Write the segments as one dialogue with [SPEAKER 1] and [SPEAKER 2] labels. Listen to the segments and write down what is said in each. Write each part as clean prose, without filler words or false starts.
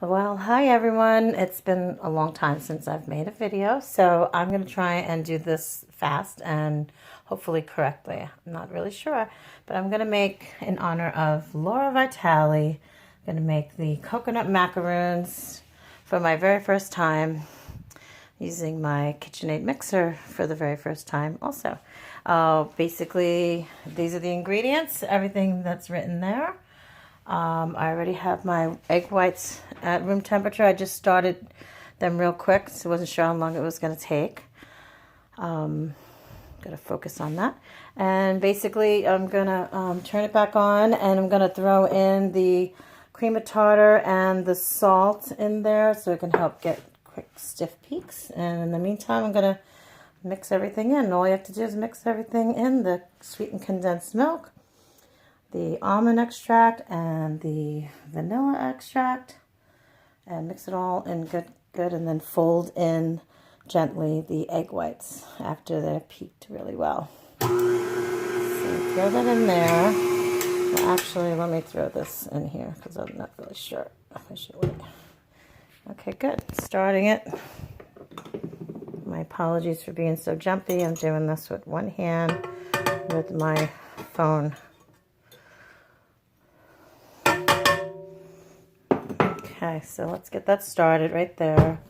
[SPEAKER 1] Well, hi everyone. It's been a long time since I've made a video, so I'm going to try and do this fast and hopefully correctly. I'm not really sure, but I'm going to make, in honor of Laura Vitale, I'm going to make the coconut macaroons for my very first time using my KitchenAid mixer for the very first time also. Basically, these are the ingredients, everything that's written there. I already have my egg whites at room temperature. I just started them real quick, so I wasn't sure how long it was going to take. Got to focus on that. And basically, I'm going to turn it back on, and I'm going to throw in the cream of tartar and the salt in there so it can help get quick stiff peaks. And in the meantime, I'm going to mix everything in. All you have to do is mix everything in, the sweetened condensed milk, the almond extract, and the vanilla extract, and mix it all in good, and then fold in gently the egg whites after they're peaked really well. So throw that in there. Well, actually, let me throw this in here because I'm not really sure if I should wait. Okay, good. Starting it. My apologies for being so jumpy. I'm doing this with one hand with my phone. Okay, so let's get that started right there.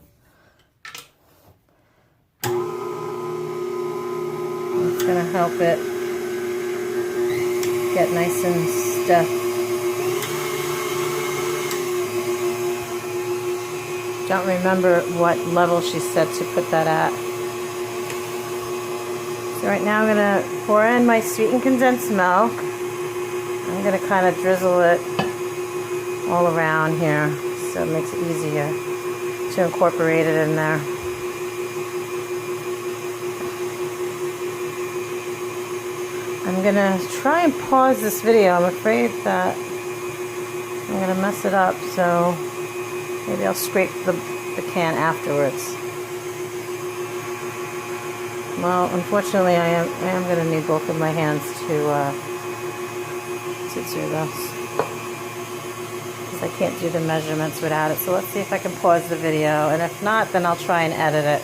[SPEAKER 1] It's going to help it get nice and stiff. Don't remember what level she said to put that at. So right now I'm going to pour in my sweetened condensed milk. I'm going to kind of drizzle it all around here, so it makes it easier to incorporate it in there. I'm going to try and pause this video. I'm afraid that I'm going to mess it up, so maybe I'll scrape the can afterwards. Well, unfortunately, I am going to need both of my hands to do this. I can't do the measurements without it. So let's see if I can pause the video, and if not, then I'll try and edit it.